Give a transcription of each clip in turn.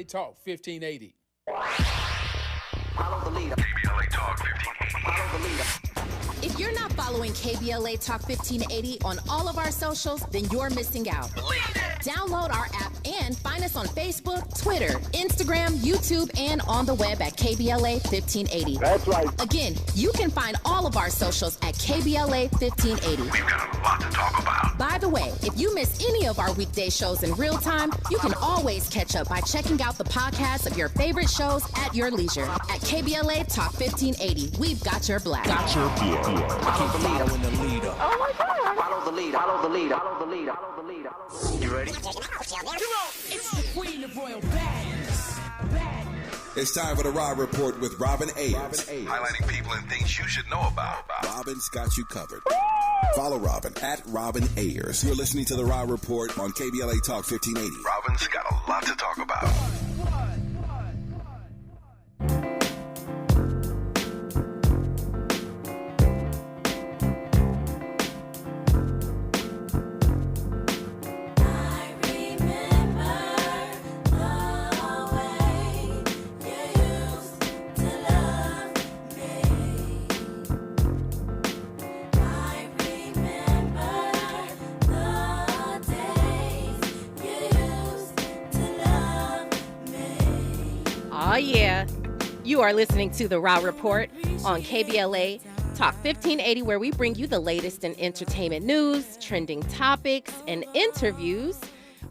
KBLA Talk 1580. Follow the leader. KBLA Talk 1580. Follow the leader. If you're not following KBLA Talk 1580 on all of our socials, then you're missing out. Download our app and find us on Facebook, Twitter, Instagram, YouTube, and on the web at KBLA 1580. That's right. Again, you can find all of our socials at KBLA 1580. We've got a lot to talk about. By the way, if you miss any of our weekday shows in real time, you can always catch up by checking out the podcast of your favorite shows at your leisure. At KBLA Talk 1580, we've got your black. Follow the leader. Following the leader. Oh my God. Follow the leader. Follow the leader. Follow the leader. Follow the leader. You ready? It's the Queen of Royal Badness. It's time for the Raw Report with Robin Ayers. Highlighting people and things you should know about. Robin's got you covered. Follow Robin at Robin Ayers. You're listening to the Raw Report on KBLA Talk 1580. Robin's got a lot to talk about. Oh, yeah. You are listening to The Raw Report on KBLA Talk 1580, where we bring you the latest in entertainment news, trending topics, and interviews.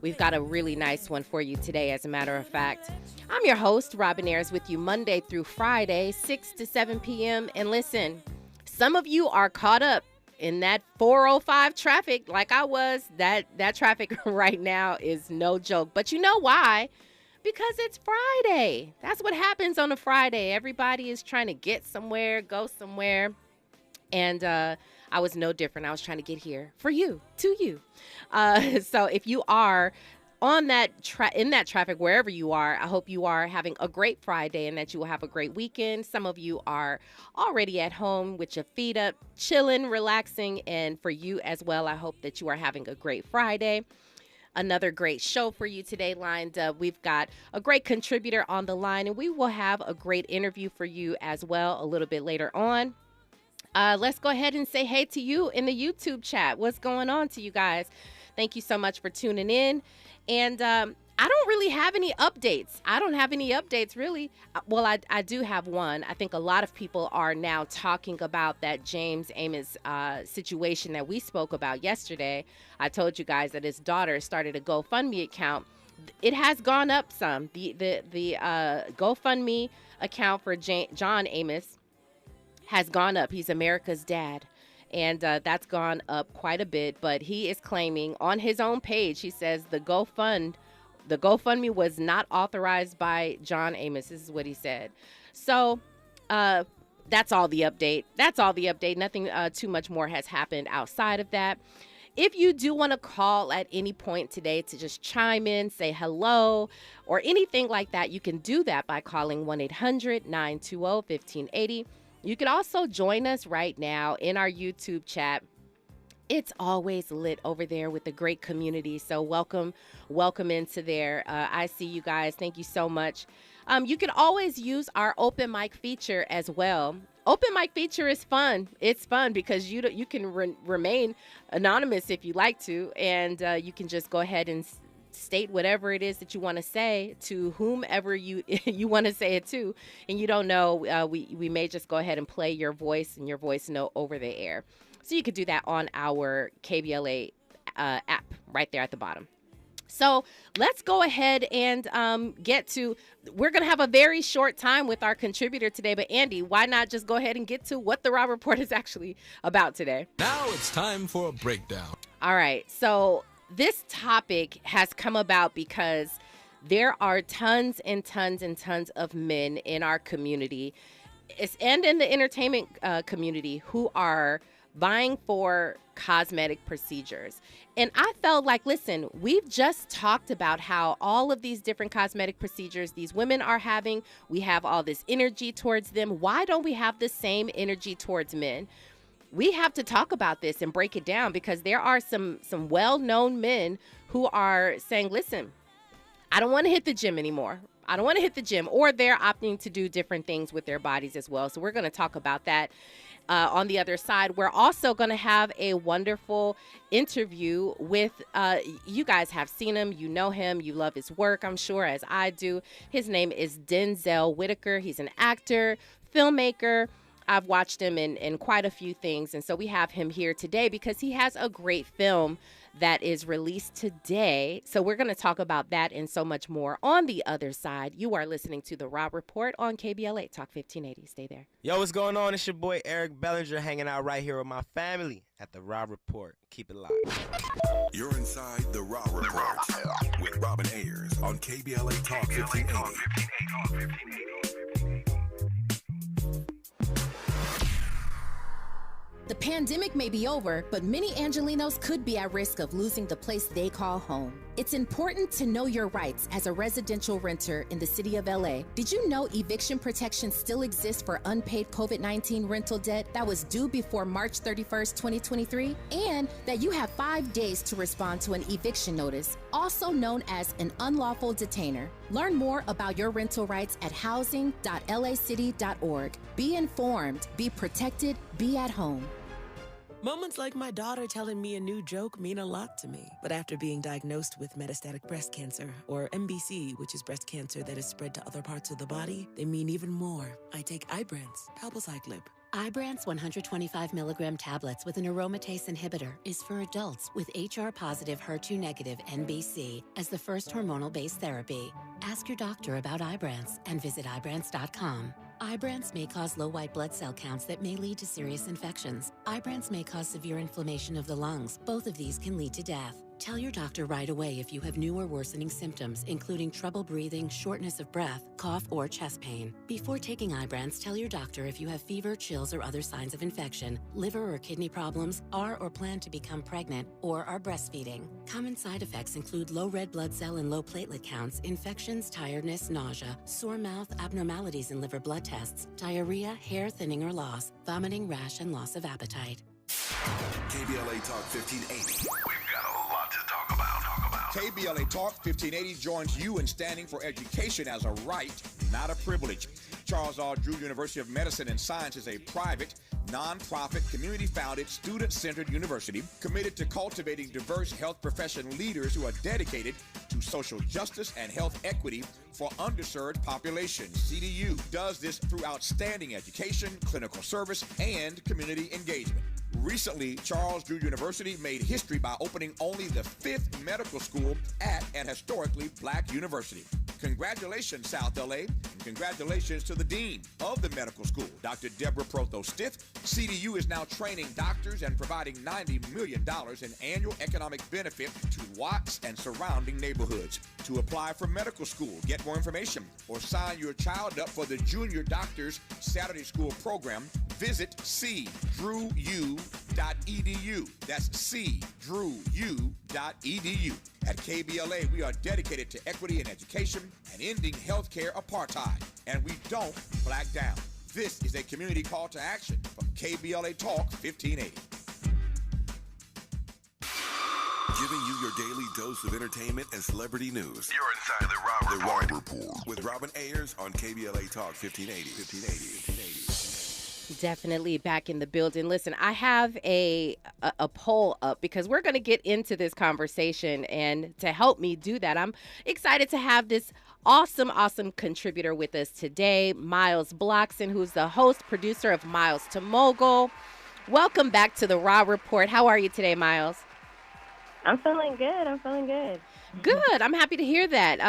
We've got a really nice one for you today, as a matter of fact. I'm your host, Robin Ayers, with you Monday through Friday, 6 to 7 p.m. And listen, some of you are caught up in that 405 traffic like I was. That traffic right now is no joke. But you know why? Because it's Friday. That's what happens on a Friday. Everybody is trying to get somewhere, go somewhere. And I was no different. I was trying to get here for you, to you. So if you are on that in that traffic, wherever you are, I hope you are having a great Friday and that you will have a great weekend. Some of you are already at home with your feet up, chilling, relaxing. And for you as well, I hope that you are having a great Friday. Another great show for you today lined up. We've got a great contributor on the line, and we will have a great interview for you as well a little bit later on. Let's go ahead and say hey to you in the YouTube chat. What's going on to you guys? Thank you so much for tuning in. And I don't really have any updates. I don't have any updates, really. Well, I do have one. I think a lot of people are now talking about that James Amos situation that we spoke about yesterday. I told you guys that his daughter started a GoFundMe account. It has gone up some. The GoFundMe account for John Amos has gone up. He's America's dad. And that's gone up quite a bit. But he is claiming on his own page, he says the GoFundMe was not authorized by John Amos. This is what he said. So that's all the update. That's all the update. Nothing too much more has happened outside of that. If you do want to call at any point today to just chime in, say hello, or anything like that, you can do that by calling 1-800-920-1580. You can also join us right now in our YouTube chat. It's always lit over there with the great community. So welcome into there. I see you guys. Thank you so much. You can always use our open mic feature as well. Open mic feature is fun. It's fun because you can remain anonymous if you like to, and you can just go ahead and state whatever it is that you want to say to whomever you want to say it to, and you don't know. We may just go ahead and play your voice and your voice note over the air. So you could do that on our KBLA app right there at the bottom. So let's go ahead and we're going to have a very short time with our contributor today. But Andy, why not just go ahead and get to what the Raw Report is actually about today? Now it's time for a breakdown. All right. So this topic has come about because there are tons and tons and tons of men in our community and in the entertainment community who are vying for cosmetic procedures. And I felt like, listen, we've just talked about how all of these different cosmetic procedures these women are having, we have all this energy towards them. Why don't we have the same energy towards men? We have to talk about this and break it down because there are some well-known men who are saying, listen, I don't want to hit the gym anymore. I don't want to hit the gym, or they're opting to do different things with their bodies as well. So we're going to talk about that on the other side. We're also going to have a wonderful interview with, you guys have seen him, you know him, you love his work, I'm sure, as I do. His name is Denzel Whitaker. He's an actor, filmmaker. I've watched him in quite a few things, and so we have him here today because he has a great film that is released today. So we're going to talk about that and so much more on the other side. You are listening to The Raw Report on KBLA Talk 1580. Stay there. Yo, what's going on? It's your boy Eric Bellinger hanging out right here with my family at The Raw Report. Keep it locked. You're inside The Raw Report with Robin Ayers on KBLA Talk 1580. The pandemic may be over, but many Angelinos could be at risk of losing the place they call home. It's important to know your rights as a residential renter in the city of LA. Did you know eviction protection still exists for unpaid COVID-19 rental debt that was due before March 31st, 2023? And that you have 5 days to respond to an eviction notice, also known as an unlawful detainer. Learn more about your rental rights at housing.lacity.org. Be informed, be protected, be at home. Moments like my daughter telling me a new joke mean a lot to me. But after being diagnosed with metastatic breast cancer, or MBC, which is breast cancer that is spread to other parts of the body, they mean even more. I take Ibrance, palbociclib. Ibrance 125 milligram tablets with an aromatase inhibitor is for adults with HR-positive, HER2-negative NBC as the first hormonal-based therapy. Ask your doctor about Ibrance and visit Ibrance.com. Ibrance may cause low white blood cell counts that may lead to serious infections. Ibrance may cause severe inflammation of the lungs. Both of these can lead to death. Tell your doctor right away if you have new or worsening symptoms, including trouble breathing, shortness of breath, cough, or chest pain. Before taking Ibrance, tell your doctor if you have fever, chills, or other signs of infection, liver or kidney problems, are or plan to become pregnant, or are breastfeeding. Common side effects include low red blood cell and low platelet counts, infections, tiredness, nausea, sore mouth, abnormalities in liver blood tests, diarrhea, hair thinning or loss, vomiting, rash, and loss of appetite. KBLA Talk 1580. KBLA Talk 1580 joins you in standing for education as a right, not a privilege. Charles R. Drew University of Medicine and Science is a private, non-profit, community-founded, student-centered university committed to cultivating diverse health profession leaders who are dedicated to social justice and health equity for underserved populations. CDU does this through outstanding education, clinical service, and community engagement. Recently, Charles Drew University made history by opening only the 5th medical school at an historically black university. Congratulations, South LA, and congratulations to the dean of the medical school, Dr. Deborah Protho-Stith. CDU is now training doctors and providing $90 million in annual economic benefit to Watts and surrounding neighborhoods. To apply for medical school, get more information, or sign your child up for the Junior Doctors Saturday School program, visit cdrewu.edu. That's cdrewu.edu. At KBLA, we are dedicated to equity in education and ending healthcare apartheid, and we don't black down. This is a community call to action from KBLA Talk 1580. Giving you your daily dose of entertainment and celebrity news. You're inside The Raw Report. With Robin Ayers on KBLA Talk 1580. Definitely back in the building. Listen, I have a poll up because we're going to get into this conversation, and to help me do that, I'm excited to have this awesome contributor with us today, Miles Blockson, who's the host, producer of Miles to Mogul. Welcome back to the Raw Report. How are you today, Miles? I'm feeling good. Good. I'm happy to hear that.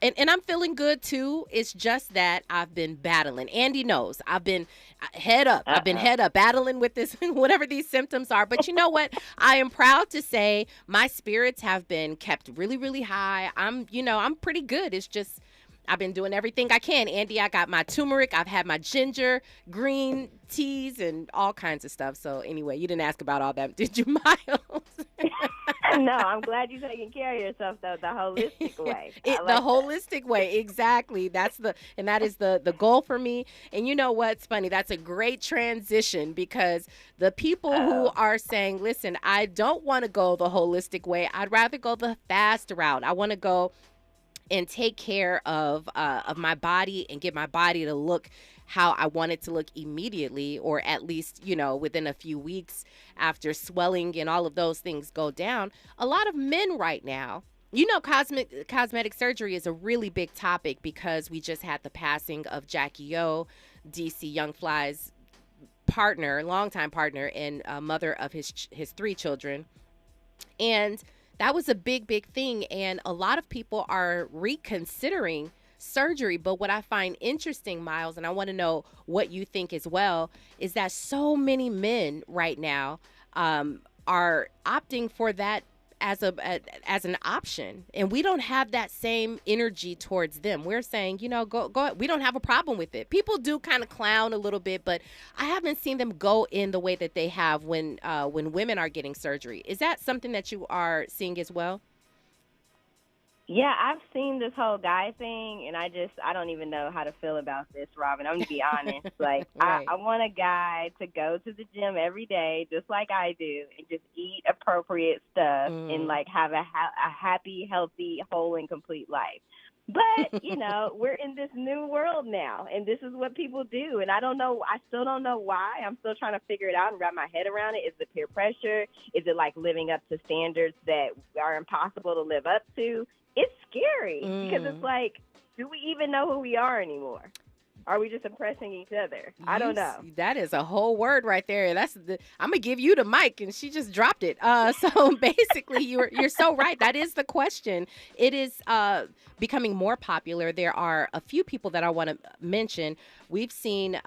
And I'm feeling good, too. It's just that I've been battling. Andy knows. I've been head up. I've been head up battling with this, whatever these symptoms are. But you know what? I am proud to say my spirits have been kept really, really high. I'm pretty good. It's just I've been doing everything I can. Andy, I got my turmeric. I've had my ginger, green teas, and all kinds of stuff. So anyway, you didn't ask about all that, did you, Miles? No, I'm glad you're taking care of yourself, though, the holistic way. Holistic way, exactly. That is the goal for me. And you know what's funny? That's a great transition, because the people who are saying, listen, I don't want to go the holistic way. I'd rather go the fast route. I want to go and take care of my body and get my body to look how I want it to look immediately, or at least, within a few weeks after swelling and all of those things go down. A lot of men right now, cosmetic surgery is a really big topic because we just had the passing of Jackie O, DC Young Fly's partner, longtime partner, and mother of his 3 children. And that was a big, big thing. And a lot of people are reconsidering surgery. But what I find interesting, Miles, and I want to know what you think as well, is that so many men right now are opting for that as an option, and we don't have that same energy towards them. We're saying, go. We don't have a problem with it. People do kind of clown a little bit, but I haven't seen them go in the way that they have when women are getting surgery. Is that something that you are seeing as well? Yeah, I've seen this whole guy thing, and I don't even know how to feel about this, Robin. I'm going to be honest. Like, Right. I want a guy to go to the gym every day, just like I do, and just eat appropriate stuff and, like, have a happy, healthy, whole, and complete life. But, we're in this new world now, and this is what people do. And I still don't know why. I'm still trying to figure it out and wrap my head around it. Is it peer pressure? Is it, like, living up to standards that are impossible to live up to? It's scary because it's like, do we even know who we are anymore? Are we just impressing each other? I don't know. That is a whole word right there. I'm gonna give you the mic, and she just dropped it. So basically, you're so right. That is the question. It is becoming more popular. There are a few people that I want to mention. We've seen.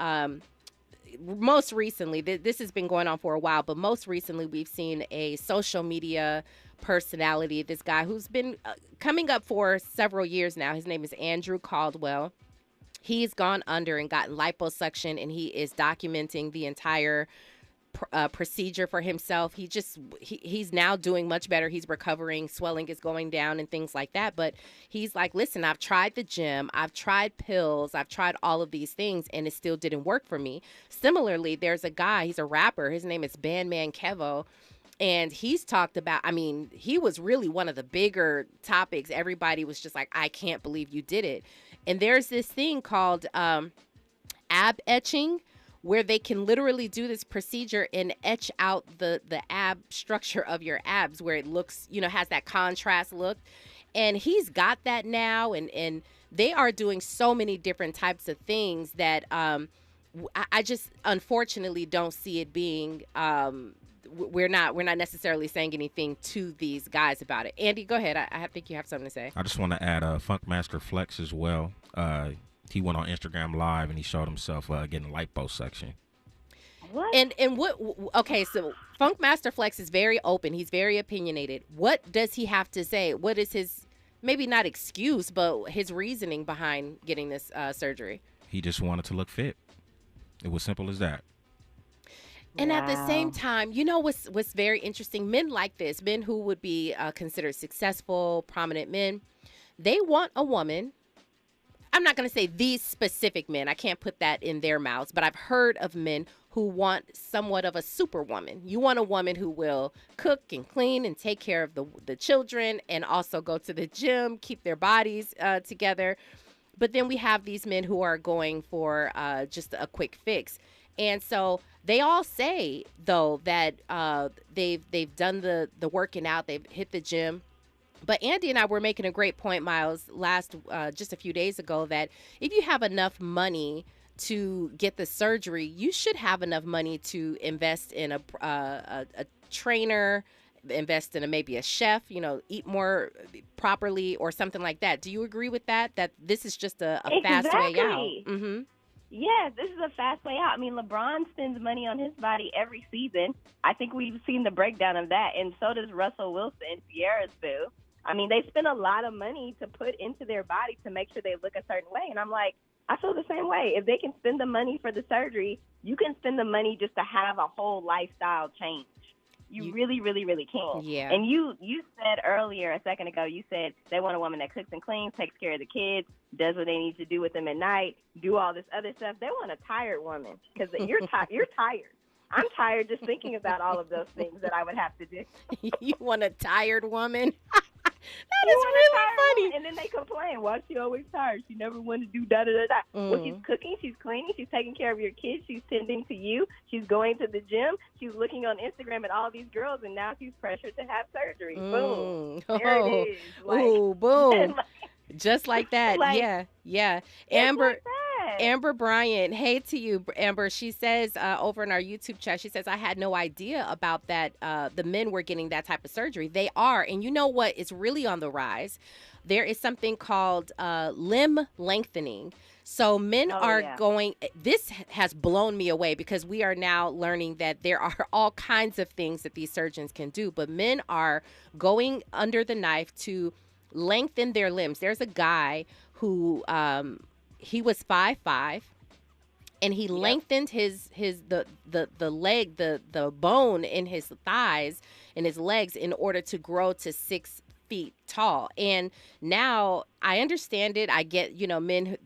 Most recently, this has been going on for a while, but most recently we've seen a social media personality, this guy who's been coming up for several years now. His name is Andrew Caldwell. He's gone under and gotten liposuction, and he is documenting the entire procedure for himself. He's now doing much better. He's recovering. Swelling is going down and things like that. But he's like, listen, I've tried the gym. I've tried pills. I've tried all of these things, and it still didn't work for me. Similarly, there's a guy, he's a rapper. His name is Bandman Kevo. And he's talked about, he was really one of the bigger topics. Everybody was just like, I can't believe you did it. And there's this thing called ab etching, where they can literally do this procedure and etch out the ab structure of your abs, where it looks, has that contrast look. And he's got that now. And they are doing so many different types of things that I just unfortunately don't see it being we're not necessarily saying anything to these guys about it. Andy, go ahead. I think you have something to say. I just want to add Funkmaster Flex as well. He went on Instagram Live and he showed himself getting liposuction. What? And what? Okay, so Funkmaster Flex is very open. He's very opinionated. What does he have to say? What is his, maybe not excuse, but his reasoning behind getting this surgery? He just wanted to look fit. It was simple as that. And at the same time, what's very interesting? Men like this, men who would be considered successful, prominent men, they want a woman. I'm not going to say these specific men. I can't put that in their mouths, but I've heard of men who want somewhat of a superwoman. You want a woman who will cook and clean and take care of the children and also go to the gym, keep their bodies together. But then we have these men who are going for just a quick fix. And so they all say, though, that they've done the working out, they've hit the gym. But Andy and I were making a great point, Miles, just a few days ago, that if you have enough money to get the surgery, you should have enough money to invest in a trainer, invest in maybe a chef, eat more properly or something like that. Do you agree with that this is just a fast way out? Mm-hmm. Yes, this is a fast way out. LeBron spends money on his body every season. I think we've seen the breakdown of that, and so does Russell Wilson, Sierra's boo. They spend a lot of money to put into their body to make sure they look a certain way, and I'm like, I feel the same way. If they can spend the money for the surgery, you can spend the money just to have a whole lifestyle change. You really, really, really can. Yeah. And you said earlier, a second ago, you said they want a woman that cooks and cleans, takes care of the kids, does what they need to do with them at night, do all this other stuff. They want a tired woman because you're tired. I'm tired just thinking about all of those things that I would have to do. You want a tired woman? That is really funny. And then they complain, why is she always tired? She never wanted to do da-da-da-da. Well, she's cooking, she's cleaning, she's taking care of your kids, she's tending to you, she's going to the gym, she's looking on Instagram at all these girls, and now she's pressured to have surgery. Boom. There it is. Ooh, boom. Just like that. Yeah. Amber Bryant, hey to you, Amber. She says over in our YouTube chat, she says, I had no idea about that. The men were getting that type of surgery. They are. And you know what is really on the rise? There is something called limb lengthening. So men going, this has blown me away because we are now learning that there are all kinds of things that these surgeons can do. But men are going under the knife to lengthen their limbs. There's a guy who he was 5'5", and he lengthened the leg, the bone in his thighs and his legs in order to grow to 6 feet tall. And now I understand it. I get, men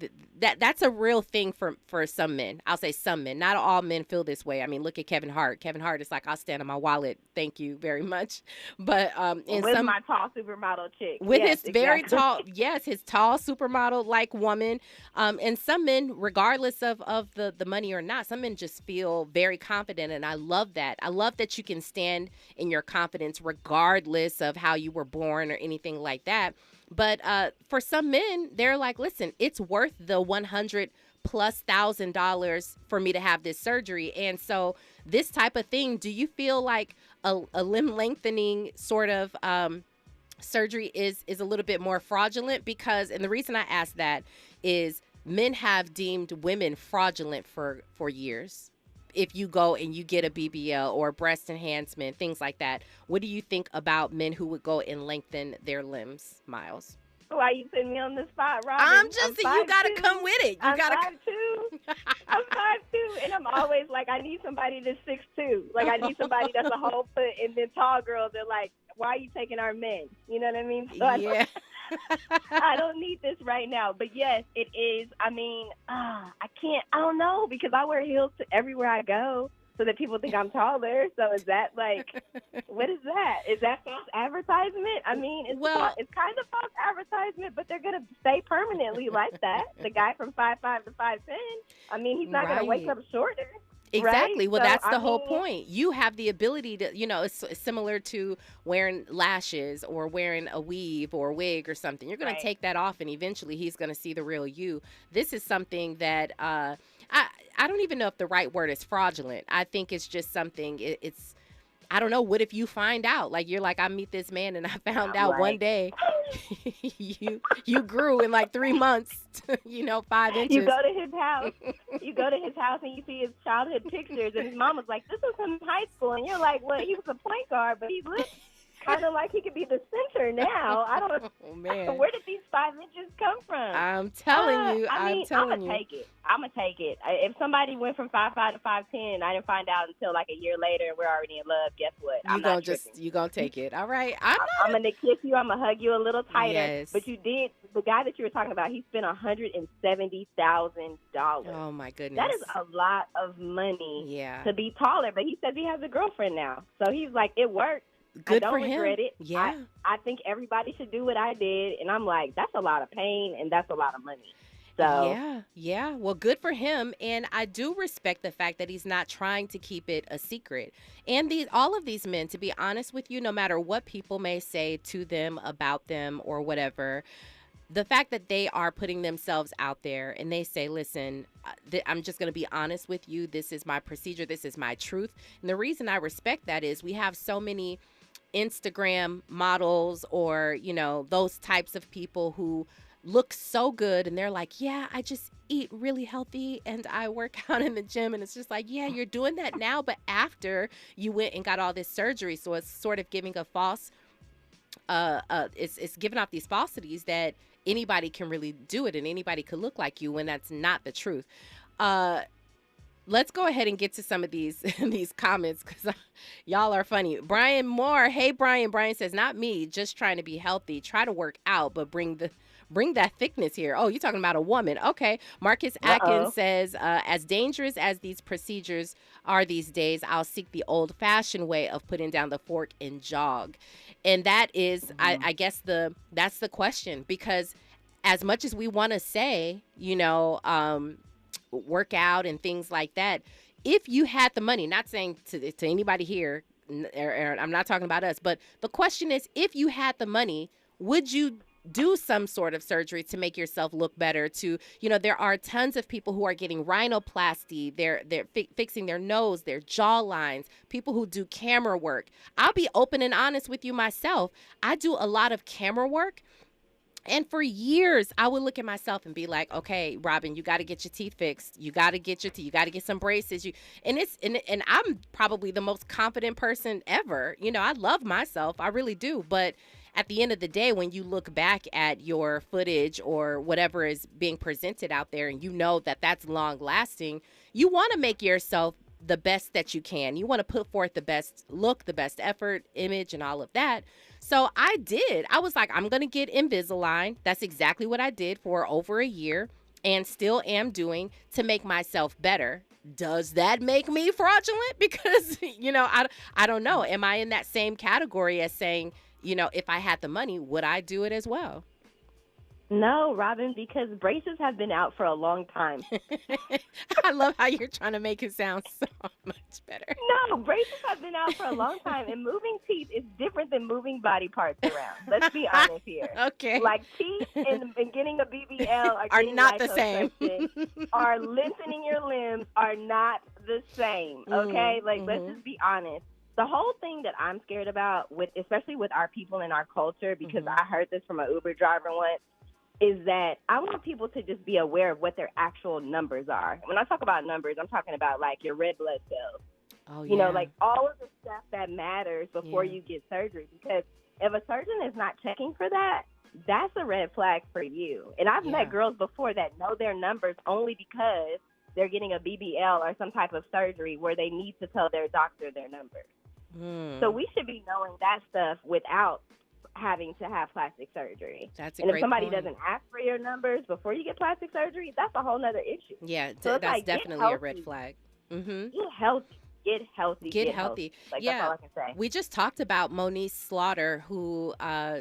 that's a real thing for some men. I'll say some men. Not all men feel this way. I mean, look at Kevin Hart. Kevin Hart is like, I'll stand on my wallet. Thank you very much. But with my tall supermodel chick. With his very tall, his tall supermodel like woman. And some men, regardless of the money or not, some men just feel very confident. And I love that. I love that you can stand in your confidence regardless of how you were born or anything like that. But for some men, they're like, listen, it's worth the $100,000+ for me to have this surgery. And so this type of thing, do you feel like a limb lengthening sort of surgery is a little bit more fraudulent? Because, and the reason I ask that is men have deemed women fraudulent for years. If you go and you get a BBL or breast enhancement, things like that, what do you think about men who would go and lengthen their limbs, Miles? Why you putting me on the spot, Robin? I'm just saying, you got to come with it. I'm 5'2". I'm 5'2", and I'm always like, I need somebody that's 6'2". Like, I need somebody that's a whole foot, and then tall girls are like, why are you taking our men? You know what I mean? So I don't need this right now. But yes, it is. I mean, I don't know, because I wear heels to everywhere I go so that people think I'm taller. So is that like, what is that? Is that false advertisement? I mean, it's kind of false advertisement, but they're going to stay permanently like that. The guy from 5'5" to 5'10", I mean, he's not going to wake up shorter. Exactly. Right? Well, so, that's the whole point. You have the ability to, it's similar to wearing lashes or wearing a weave or a wig or something. You're going to take that off, and eventually he's going to see the real you. This is something that I don't even know if the right word is fraudulent. I think it's just something, it's, I don't know. What if you find out? Like, you're like, I meet this man and I found out one day you grew in like 3 months, 5 inches. You go to his house. And you see his childhood pictures, and his mom was like, this was from high school. And you're like, well, he was a point guard, but he looked kind of like he could be the center now. I don't know. Oh, man. Where did these 5 inches come from? I'm telling you. I'm going to take it. I'm going to take it. If somebody went from 5'5" to 5'10", I didn't find out until like a year later and we're already in love, guess what? You're going to take it. All right. I'm going to kiss you. I'm going to hug you a little tighter. Yes. But the guy that you were talking about, he spent $170,000. Oh, my goodness. That is a lot of money to be taller. But he says he has a girlfriend now. So he's like, it worked. Good I don't for him. regret it. Yeah. I think everybody should do what I did. And I'm like, that's a lot of pain and that's a lot of money. So Yeah. Well, good for him. And I do respect the fact that he's not trying to keep it a secret. And all of these men, to be honest with you, no matter what people may say to them about them or whatever, the fact that they are putting themselves out there and they say, listen, I'm just going to be honest with you. This is my procedure. This is my truth. And the reason I respect that is we have so many Instagram models or, those types of people who look so good and they're like, yeah, I just eat really healthy and I work out in the gym. And it's just like, yeah, you're doing that now, but after you went and got all this surgery. So it's sort of giving a false, it's giving off these falsities that anybody can really do it and anybody could look like you when that's not the truth. Let's go ahead and get to some of these comments because y'all are funny. Brian Moore. Hey, Brian. Brian says, not me, just trying to be healthy. Try to work out, but bring bring that thickness here. Oh, you're talking about a woman. Okay. Marcus Atkins says, as dangerous as these procedures are these days, I'll seek the old-fashioned way of putting down the fork and jog. And that is, I guess, that's the question, because as much as we want to say, work out and things like that, if you had the money, not saying to anybody here, or I'm not talking about us, but the question is, if you had the money, would you do some sort of surgery to make yourself look better? There are tons of people who are getting rhinoplasty. They're fixing their nose, their jaw lines, people who do camera work. I'll be open and honest with you myself. I do a lot of camera work. And for years, I would look at myself and be like, okay, Robin, you got to get your teeth fixed. You got to get you got to get some braces. And I'm probably the most confident person ever. I love myself. I really do. But at the end of the day, when you look back at your footage or whatever is being presented out there, and that that's long lasting, you want to make yourself the best that you can. You want to put forth the best look, the best effort, image, and all of that. So I did. I was like, I'm going to get Invisalign. That's exactly what I did for over a year and still am doing to make myself better. Does that make me fraudulent? Because, I don't know. Am I in that same category as saying, if I had the money, would I do it as well? No, Robin, because braces have been out for a long time. I love how you're trying to make it sound so much better. No, braces have been out for a long time, and moving teeth is different than moving body parts around. Let's be honest here. Okay. Like teeth and getting a BBL are not the same. Or lengthening your limbs are not the same, okay? Let's just be honest. The whole thing that I'm scared about, especially with our people in our culture, because I heard this from an Uber driver once, is that I want people to just be aware of what their actual numbers are. When I talk about numbers, I'm talking about like your red blood cells. Oh, yeah. Like all of the stuff that matters before you get surgery. Because if a surgeon is not checking for that, that's a red flag for you. And I've met girls before that know their numbers only because they're getting a BBL or some type of surgery where they need to tell their doctor their numbers. So we should be knowing that stuff without having to have plastic surgery. That's a and great if somebody point. doesn't ask for your numbers before you get plastic surgery, that's a whole nother issue. Yeah, so that's definitely a red flag. Get healthy. Get healthy. Get healthy. That's all I can say. We just talked about Moniece Slaughter, who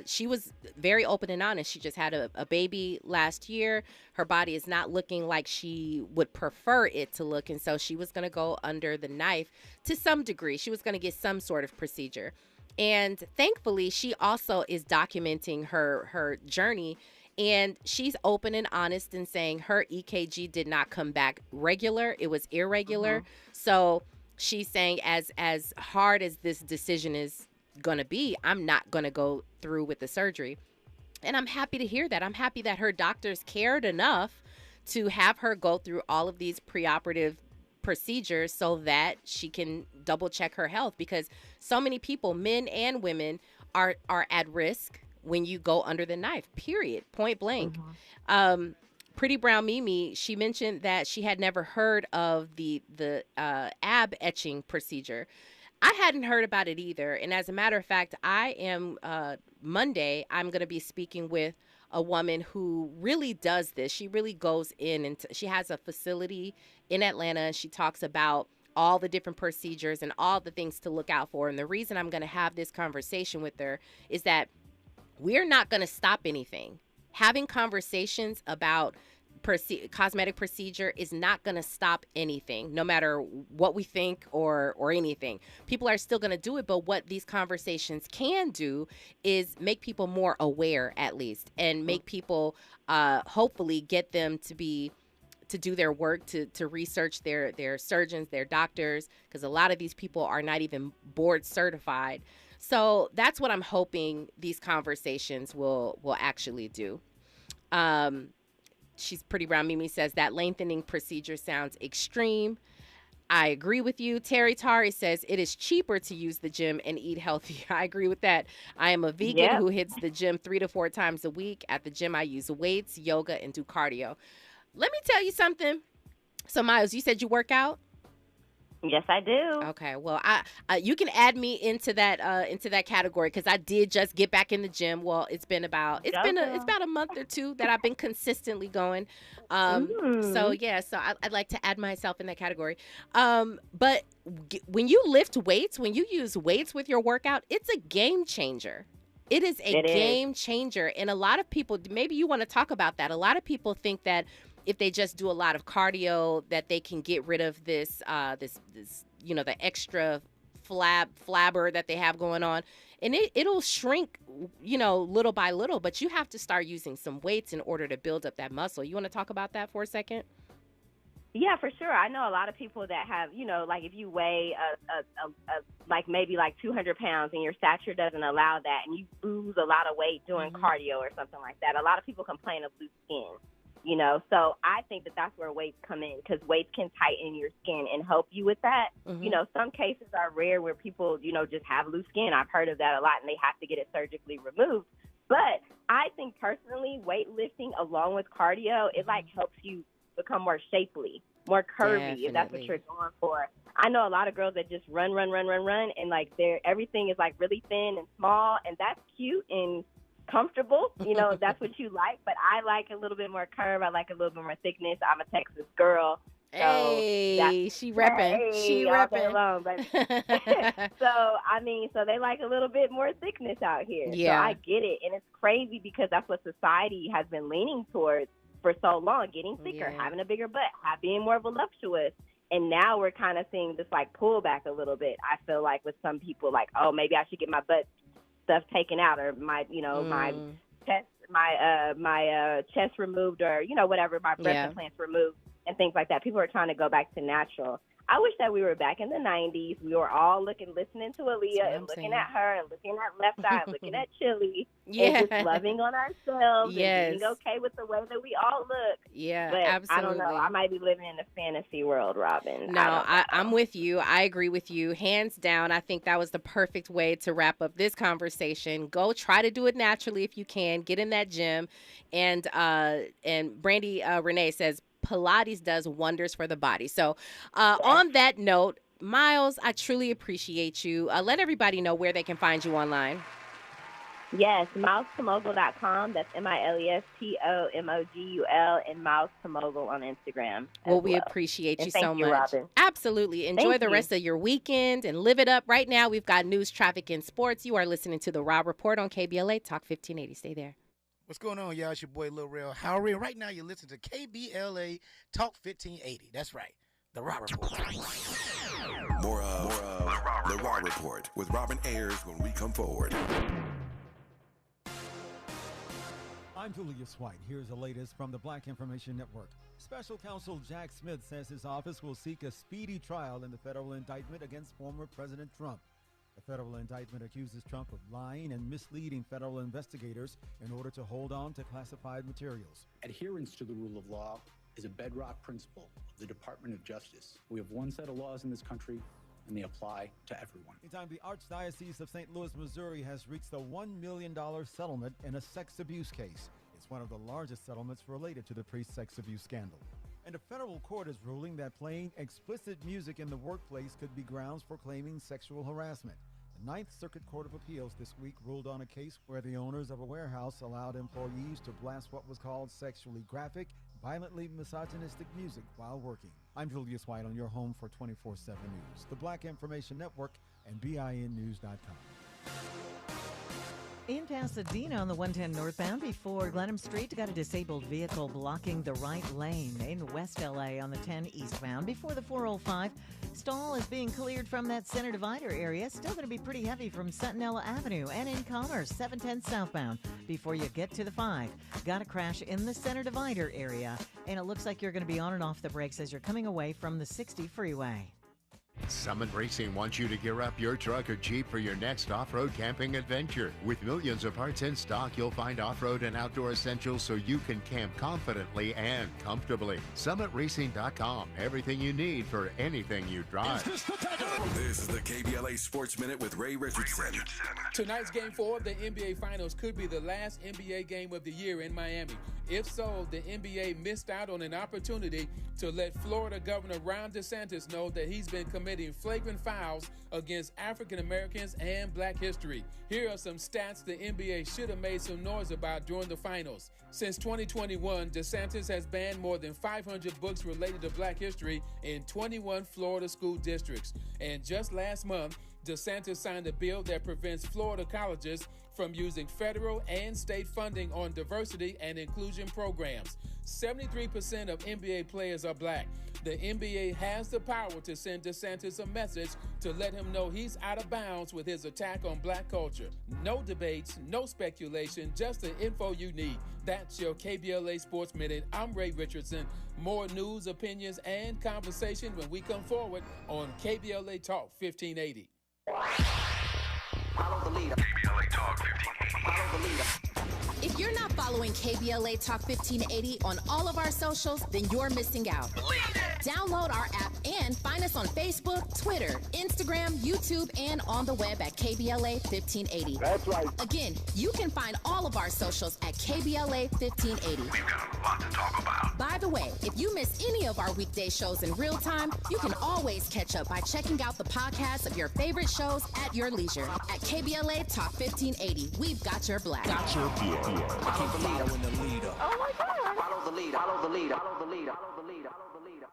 she was very open and honest. She just had a baby last year. Her body is not looking like she would prefer it to look, and so she was going to go under the knife to some degree. She was going to get some sort of procedure. And thankfully, she also is documenting her journey, and she's open and honest in saying her EKG did not come back regular. It was irregular. So she's saying as hard as this decision is going to be, I'm not going to go through with the surgery. And I'm happy to hear that. I'm happy that her doctors cared enough to have her go through all of these preoperative procedures so that she can double check her health, because so many people, men and women, are at risk when you go under the knife, period, point blank. Pretty Brown Mimi, she mentioned that she had never heard of the ab etching procedure. I hadn't heard about it either. And as a matter of fact, I am Monday, I'm going to be speaking with a woman who really does this. She really goes in and she has a facility in Atlanta, and she talks about all the different procedures and all the things to look out for. And the reason I'm going to have this conversation with her is that we're not going to stop anything. Having conversations about cosmetic procedure is not going to stop anything, no matter what we think or anything. People are still going to do it, but what these conversations can do is make people more aware, at least, and make people hopefully get them to do their work, to research their surgeons, their doctors, because a lot of these people are not even board certified. So that's what I'm hoping these conversations will actually do. She's Pretty Brown Mimi says that lengthening procedure sounds extreme. I agree with you. Terry Tari says it is cheaper to use the gym and eat healthy. I agree with that. I am a vegan who hits the gym 3 to 4 times a week. At the gym, I use weights, yoga, and do cardio. Let me tell you something. So, Miles, you said you work out? Yes, I do. Okay, well, I you can add me into that category because I did just get back in the gym. Well, it's been about a month or two that I've been consistently going. So yeah, so I'd like to add myself in that category. But when you lift weights, when you use weights with your workout, it's a game changer. It is a game changer, and a lot of people, maybe you want to talk about that. A lot of people think that if they just do a lot of cardio, that they can get rid of this the extra flabber that they have going on, and it'll shrink, little by little. But you have to start using some weights in order to build up that muscle. You want to talk about that for a second? Yeah, for sure. I know a lot of people that have, like if you weigh maybe 200 pounds and your stature doesn't allow that, and you lose a lot of weight doing cardio or something like that. A lot of people complain of loose skin. So I think that that's where weights come in, because weights can tighten your skin and help you with that. Some cases are rare where people, just have loose skin. I've heard of that a lot, and they have to get it surgically removed. But I think personally, weightlifting along with cardio, it helps you become more shapely, more curvy, if that's what you're going for. I know a lot of girls that just run, and everything is really thin and small, and that's cute and comfortable, that's what you like. But I like a little bit more curve. I like a little bit more thickness. I'm a Texas girl. So she repping. She repping. So they like a little bit more thickness out here. Yeah. So I get it. And it's crazy because that's what society has been leaning towards for so long, getting thicker, having a bigger butt, being more voluptuous. And now we're kind of seeing this pullback a little bit. I feel like with some people, oh, maybe I should get my butt stuff taken out, or my my chest removed, or whatever, my breast implants removed and things like that. People are trying to go back to natural. I wish that we were back in the 90s. We were all listening to Aaliyah and looking at her and looking at Left Eye and looking at Chili and just loving on ourselves and being okay with the way that we all look. Yeah, but absolutely. I don't know. I might be living in a fantasy world, Robin. No, I'm with you. I agree with you. Hands down, I think that was the perfect way to wrap up this conversation. Go try to do it naturally if you can. Get in that gym. And Brandy Renee says, Pilates does wonders for the body. So on that note, Miles, I truly appreciate you. Let everybody know where they can find you online. Yes, milestomogul.com. That's MILESTOMOGUL, and Miles to Mogul on Instagram. Well, we appreciate you so much. Robin. Absolutely. Enjoy the rest of your weekend and live it up. Right now, we've got news, traffic, and sports. You are listening to The Raw Report on KBLA Talk 1580. Stay there. What's going on, y'all? It's your boy, Lil Real Howery. Right now, you're listening to KBLA Talk 1580. That's right, The Raw Report. More of The Raw Report with Robin Ayers when we come forward. I'm Julius White. Here's the latest from the Black Information Network. Special Counsel Jack Smith says his office will seek a speedy trial in the federal indictment against former President Trump. The federal indictment accuses Trump of lying and misleading federal investigators in order to hold on to classified materials. Adherence to the rule of law is a bedrock principle of the Department of Justice. We have one set of laws in this country, and they apply to everyone. Meantime, the Archdiocese of St. Louis, Missouri has reached a $1 million settlement in a sex abuse case. It's one of the largest settlements related to the priest sex abuse scandal. And a federal court is ruling that playing explicit music in the workplace could be grounds for claiming sexual harassment. The Ninth Circuit Court of Appeals this week ruled on a case where the owners of a warehouse allowed employees to blast what was called sexually graphic, violently misogynistic music while working. I'm Julius White on your home for 24/7 News, the Black Information Network, and BINnews.com. In Pasadena on the 110 northbound before Glenham Street, got a disabled vehicle blocking the right lane. In West LA on the 10 eastbound before the 405. Stall is being cleared from that center divider area. Still going to be pretty heavy from Sentinella Avenue and in Commerce, 710 southbound before you get to the 5. Got a crash in the center divider area, and it looks like you're going to be on and off the brakes as you're coming away from the 60 freeway. Summit Racing wants you to gear up your truck or Jeep for your next off-road camping adventure. With millions of parts in stock, you'll find off-road and outdoor essentials so you can camp confidently and comfortably. SummitRacing.com. Everything you need for anything you drive. This is the KBLA Sports Minute with Ray Richardson. Tonight's Game 4 of the NBA Finals could be the last NBA game of the year in Miami. If so, the NBA missed out on an opportunity to let Florida Governor Ron DeSantis know that he's been committing flagrant fouls against African Americans and Black history. Here are some stats the NBA should have made some noise about during the finals. Since 2021, DeSantis has banned more than 500 books related to Black history in 21 Florida school districts. And just last month, DeSantis signed a bill that prevents Florida colleges from using federal and state funding on diversity and inclusion programs. 73% of NBA players are Black. The NBA has the power to send DeSantis a message to let him know he's out of bounds with his attack on Black culture. No debates, no speculation, just the info you need. That's your KBLA Sports Minute. I'm Ray Richardson. More news, opinions, and conversation when we come forward on KBLA Talk 1580. Follow the leader. KBLA Talk 1580. Follow the leader. If you're not following KBLA Talk 1580 on all of our socials, then you're missing out. Download our app and find us on Facebook, Twitter, Instagram, YouTube, and on the web at KBLA 1580. That's right. Again, you can find all of our socials at KBLA 1580. We've got a lot to talk about. By the way, if you miss any of our weekday shows in real time, you can always catch up by checking out the podcasts of your favorite shows at your leisure. At KBLA Talk 1580, we've got your black. Got your black. Keep following the leader. Oh my God. Follow the leader. Follow the leader. Follow the leader. Follow the leader. Follow the leader.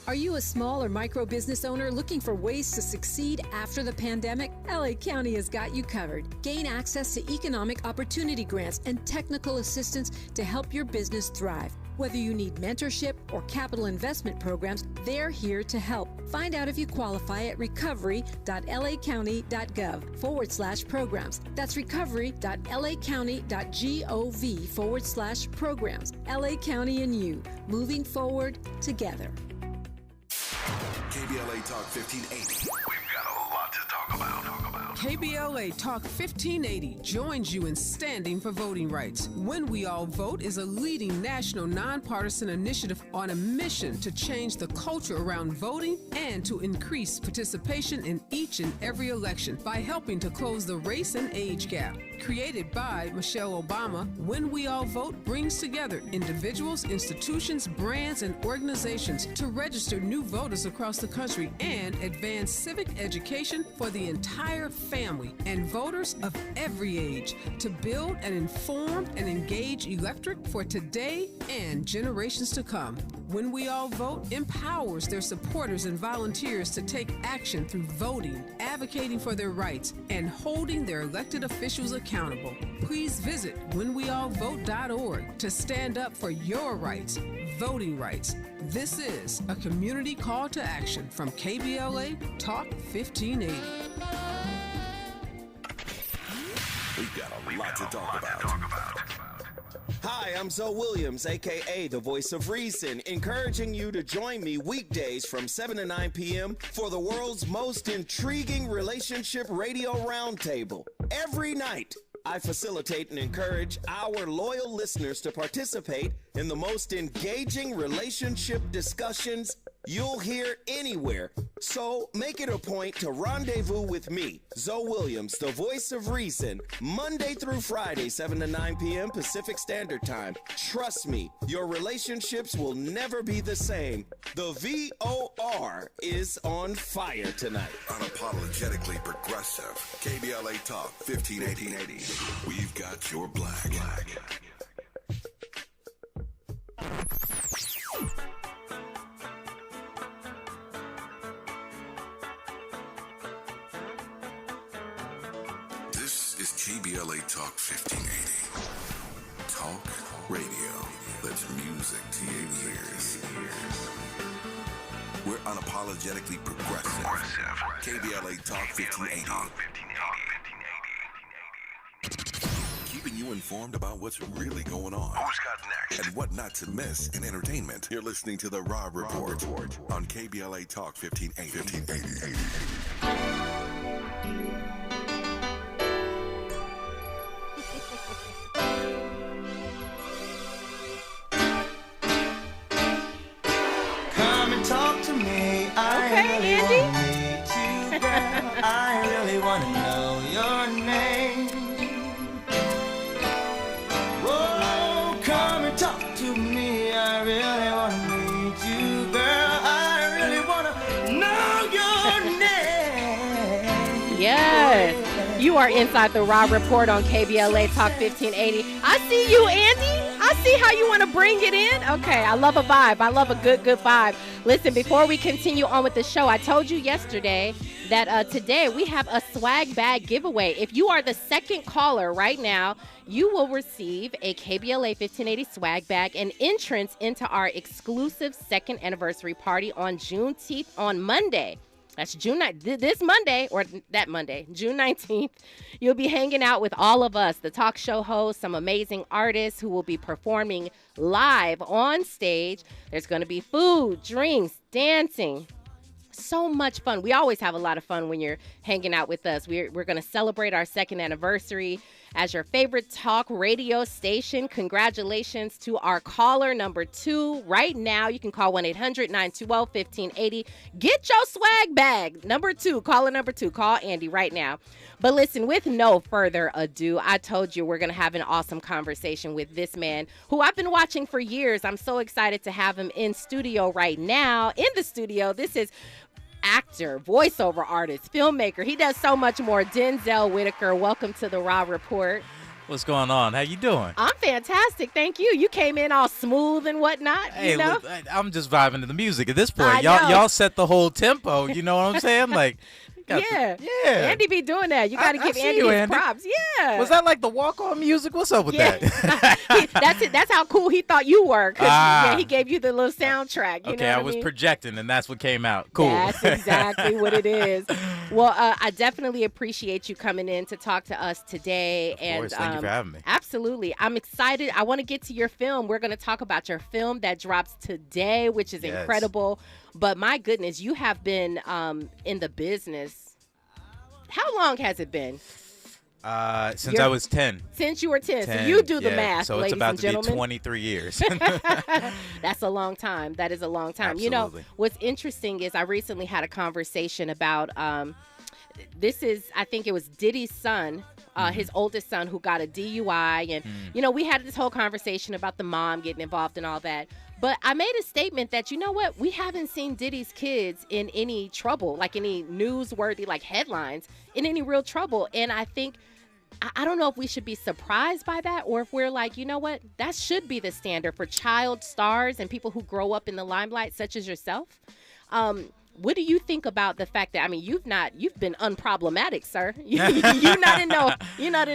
Are you a small or micro business owner looking for ways to succeed after the pandemic? LA County has got you covered. Gain access to economic opportunity grants and technical assistance to help your business thrive. Whether you need mentorship or capital investment programs, they're here to help. Find out if you qualify at recovery.lacounty.gov/programs. That's recovery.lacounty.gov/programs. LA County and you, moving forward together. KBLA Talk 1580. We've got a lot to talk about. KBLA Talk 1580 joins you in standing for voting rights. When We All Vote is a leading national nonpartisan initiative on a mission to change the culture around voting and to increase participation in each and every election by helping to close the race and age gap. Created by Michelle Obama, When We All Vote brings together individuals, institutions, brands, and organizations to register new voters across the country and advance civic education for the entire family and voters of every age to build an informed and engaged electorate for today and generations to come. When We All Vote empowers their supporters and volunteers to take action through voting, advocating for their rights, and holding their elected officials accountable. Please visit whenweallvote.org to stand up for your rights, voting rights. This is a community call to action from KBLA Talk 1580. We've got a lot to talk about. Hi, I'm Zoe Williams, a.k.a. the voice of reason, encouraging you to join me weekdays from 7 to 9 p.m. for the world's most intriguing relationship radio roundtable. Every night, I facilitate and encourage our loyal listeners to participate in the most engaging relationship discussions you'll hear anywhere. So make it a point to rendezvous with me, Zoe Williams, the voice of reason, Monday through Friday, 7 to 9 p.m. Pacific Standard Time. Trust me, your relationships will never be the same. The VOR is on fire tonight. Unapologetically progressive. KBLA Talk 1580. We've got your black. This is KBLA Talk 1580. Talk radio that's music to your ears. We're unapologetically progressive. KBLA Talk 1580. Keeping you informed about what's really going on. Who's got next? And what not to miss in entertainment. You're listening to The Rob Report on KBLA Talk 1580. Come and talk to me. Okay, Andy. I really want to know your name. Whoa, You are inside the Raw Report on KBLA Talk 1580. I see you, Andy. I see how you want to bring it in. Okay, I love a vibe. I love a good vibe. Listen, before we continue on with the show, I told you yesterday that today we have a swag bag giveaway. If you are the second caller right now, you will receive a KBLA 1580 swag bag and entrance into our exclusive second anniversary party on Juneteenth on Monday. That's this Monday, or that Monday, June 19th. You'll be hanging out with all of us, the talk show hosts, some amazing artists who will be performing live on stage. There's going to be food, drinks, dancing. So much fun. We always have a lot of fun when you're hanging out with us. We're going to celebrate our second anniversary as your favorite talk radio station. Congratulations to our caller number 2. Right now, you can call 1-800-920-1580. Get your swag bag. Number 2, caller number 2. Call Andy right now. But listen, with no further ado, I told you we're going to have an awesome conversation with this man who I've been watching for years. I'm so excited to have him in studio right now. In the studio, this is actor, voiceover artist, filmmaker. He does so much more. Denzel Whitaker, welcome to the Raw Report. What's going on? How you doing? I'm fantastic, thank you. You came in all smooth and whatnot. Hey, you know? look, I'm just vibing to the music at this point. Y'all set the whole tempo. You know what I'm saying? Like, yeah. Andy be doing that. You got to give Andy his props. Yeah. Was that like the walk-on music? What's up with that? That's it. That's how cool he thought you were. Cause he gave you the little soundtrack. You know what I was projecting, and that's what came out. Cool. That's exactly what it is. Well, I definitely appreciate you coming in to talk to us today. Of course. Thank you for having me. Absolutely. I'm excited. I want to get to your film. We're going to talk about your film that drops today, which is incredible. But my goodness, you have been in the business. How long has it been? Since I was 10. Since you were 10. So you do the math, so ladies it's about and to gentlemen. be 23 years. That's a long time. That is a long time. Absolutely. You know, what's interesting is I recently had a conversation about I think it was Diddy's son, his oldest son, who got a DUI. And, you know, we had this whole conversation about the mom getting involved and all that. But I made a statement that, you know what, we haven't seen Diddy's kids in any trouble, like any newsworthy, like headlines, in any real trouble. And I think, I don't know if we should be surprised by that, or if we're like, you know what, that should be the standard for child stars and people who grow up in the limelight, such as yourself. What do you think about the fact that, I mean, you've been unproblematic, sir. You're not in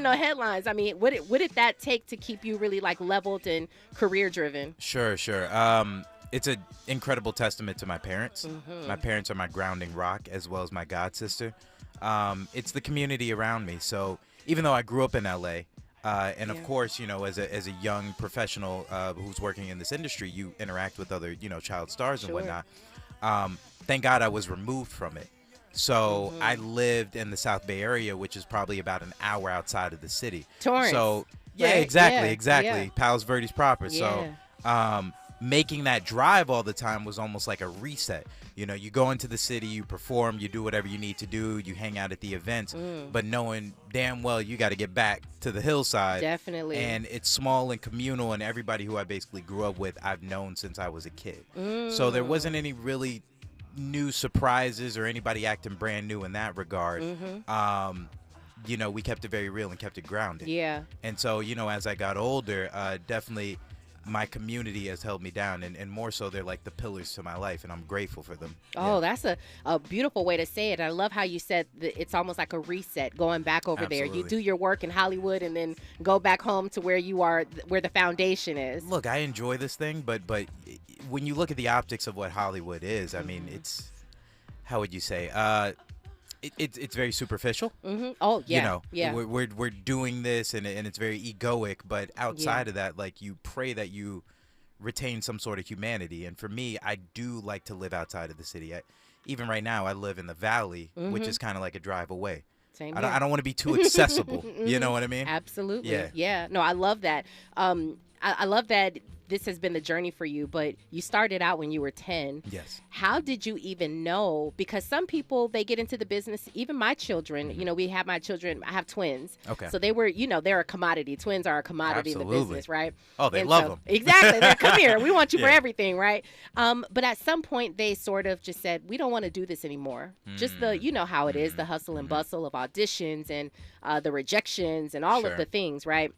no headlines. I mean, what did that take to keep you really like leveled and career driven? Sure. It's an incredible testament to my parents. Mm-hmm. My parents are my grounding rock, as well as my god sister. It's the community around me. So even though I grew up in LA, and of course, you know, as a young professional who's working in this industry, you interact with other, you know, child stars and whatnot. Thank God I was removed from it. So I lived in the South Bay area, which is probably about an hour outside of the city. Torrance. So yeah, right? exactly. Yeah. Palos Verdes proper. Yeah. So making that drive all the time was almost like a reset. You know, you go into the city, you perform, you do whatever you need to do, you hang out at the events, but knowing damn well you got to get back to the hillside. Definitely. And it's small and communal, and everybody who I basically grew up with, I've known since I was a kid. So there wasn't any really new surprises or anybody acting brand new in that regard. You know, we kept it very real and kept it grounded. Yeah. And so, you know, as I got older, definitely my community has held me down, and more so they're like the pillars to my life, and I'm grateful for them. Oh, that's a beautiful way to say it. I love how you said that it's almost like a reset, going back over there. You do your work in Hollywood and then go back home to where you are, where the foundation is. Look, I enjoy this thing, but when you look at the optics of what Hollywood is, I mean, it's, how would you say, it's very superficial. Oh, yeah. You know, yeah. we're doing this, and it's very egoic, but outside of that, like, you pray that you retain some sort of humanity. And for me, I do like to live outside of the city. Even right now, I live in the Valley, which is kind of like a drive away. Same I don't want to be too accessible. You know what I mean? Absolutely. Yeah. Yeah. No, I love that. I love that this has been the journey for you, but you started out when you were 10. Yes. How did you even know? Because some people, they get into the business, even my children, we have my children, I have twins. Okay. So they were, they're a commodity. Twins are a commodity in the business, right? Oh, they love them. Exactly. They're, come here. We want you for everything, right? But at some point, they sort of just said, we don't want to do this anymore. Just the, you know how it is, the hustle and bustle of auditions and the rejections and all of the things, right?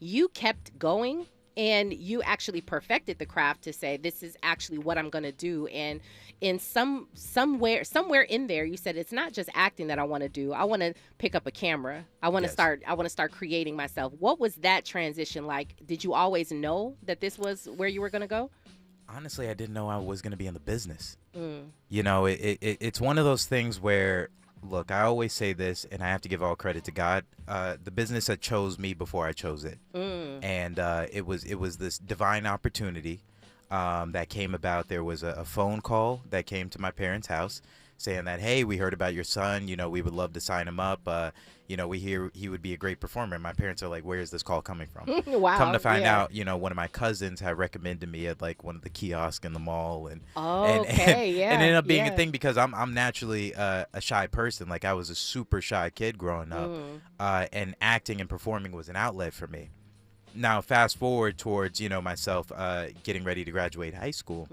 You kept going. And you actually perfected the craft to say, this is actually what I'm going to do. And in somewhere in there, you said, it's not just acting that I want to do. I want to pick up a camera. I want to start creating myself. What was that transition like? Did you always know that this was where you were going to go? Honestly, I didn't know I was going to be in the business. It's one of those things where, look, I always say this, and I have to give all credit to God. The business had chose me before I chose it, and it was this divine opportunity that came about. There was a phone call that came to my parents' house saying that, hey, we heard about your son. We would love to sign him up. We hear he would be a great performer. And my parents are like, where is this call coming from? Wow. Come to find out, one of my cousins had recommended me at like one of the kiosks in the mall, and and it ended up being a thing because I'm naturally a shy person. Like I was a super shy kid growing up, and acting and performing was an outlet for me. Now fast forward towards myself getting ready to graduate high school.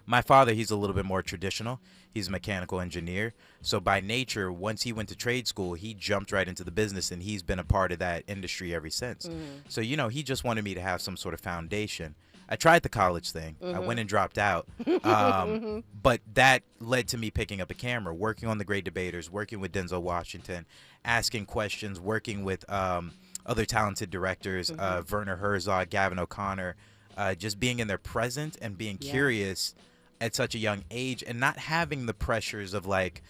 My father, he's a little bit more traditional. He's a mechanical engineer. So by nature, once he went to trade school, he jumped right into the business, and he's been a part of that industry ever since. So, he just wanted me to have some sort of foundation. I tried the college thing. I went and dropped out. But that led to me picking up a camera, working on The Great Debaters, working with Denzel Washington, asking questions, working with other talented directors, Werner Herzog, Gavin O'Connor, just being in their presence and being curious at such a young age, and not having the pressures of like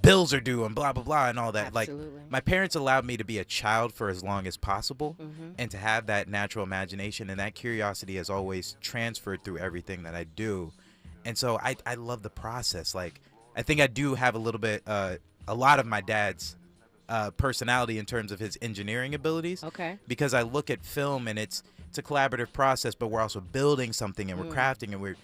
bills are due and blah blah blah and all that. Absolutely. Like my parents allowed me to be a child for as long as possible, and to have that natural imagination, and that curiosity has always transferred through everything that I do. And so I love the process. Like I think I do have a little bit a lot of my dad's personality in terms of his engineering abilities. Okay. Because I look at film and it's a collaborative process, but we're also building something and we're crafting and we're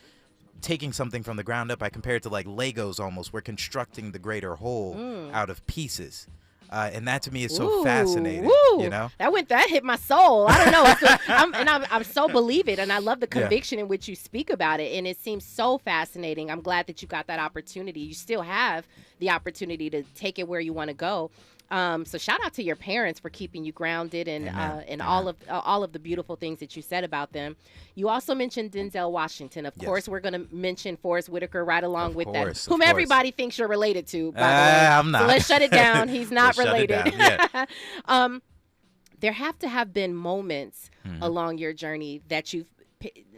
taking something from the ground up. I compare it to like Legos almost. We're constructing the greater whole out of pieces. And that to me is so fascinating. That hit my soul. I don't know. I'm so believe it, and I love the conviction in which you speak about it, and it seems so fascinating. I'm glad that you got that opportunity. You still have the opportunity to take it where you want to go. So shout out to your parents for keeping you grounded and all of the beautiful things that you said about them. You also mentioned Denzel Washington. Of course, we're going to mention Forrest Whitaker right along with that, whom everybody thinks you're related to, by the way. I'm not. So let's shut it down. He's not related. There have to have been moments along your journey that you've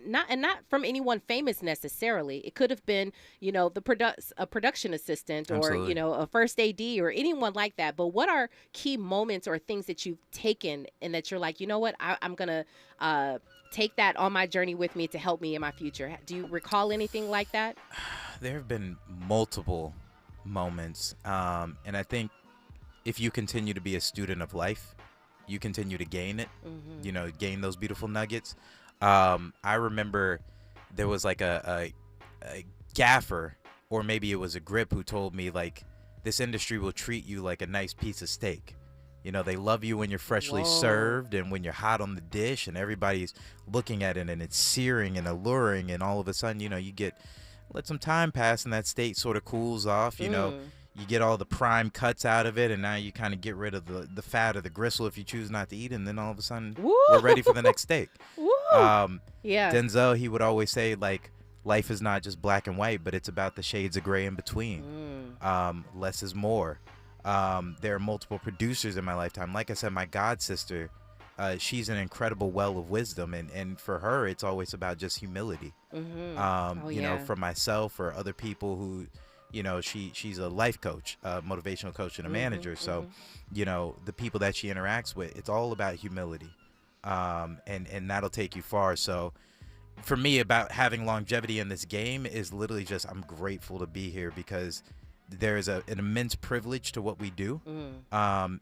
not from anyone famous necessarily. It could have been, a production assistant or, Absolutely. A first AD or anyone like that. But what are key moments or things that you've taken and that you're like, you know what, I'm going to take that on my journey with me to help me in my future? Do you recall anything like that? There have been multiple moments. And I think if you continue to be a student of life, you continue to gain it, gain those beautiful nuggets. I remember there was like a gaffer, or maybe it was a grip, who told me like, this industry will treat you like a nice piece of steak. They love you when you're freshly served and when you're hot on the dish and everybody's looking at it and it's searing and alluring, and all of a sudden, you let some time pass and that steak sort of cools off, you get all the prime cuts out of it, and now you kind of get rid of the fat or the gristle if you choose not to eat, and then all of a sudden we're ready for the next steak. Denzel, he would always say, like, life is not just black and white, but it's about the shades of gray in between. Less is more. There are multiple producers in my lifetime. Like I said, my god sister, she's an incredible well of wisdom, and for her, it's always about just humility. For myself or other people who, she's a life coach, motivational coach, and a manager. So, the people that she interacts with, it's all about humility. And that'll take you far. So for me, about having longevity in this game is literally just, I'm grateful to be here because there is an immense privilege to what we do.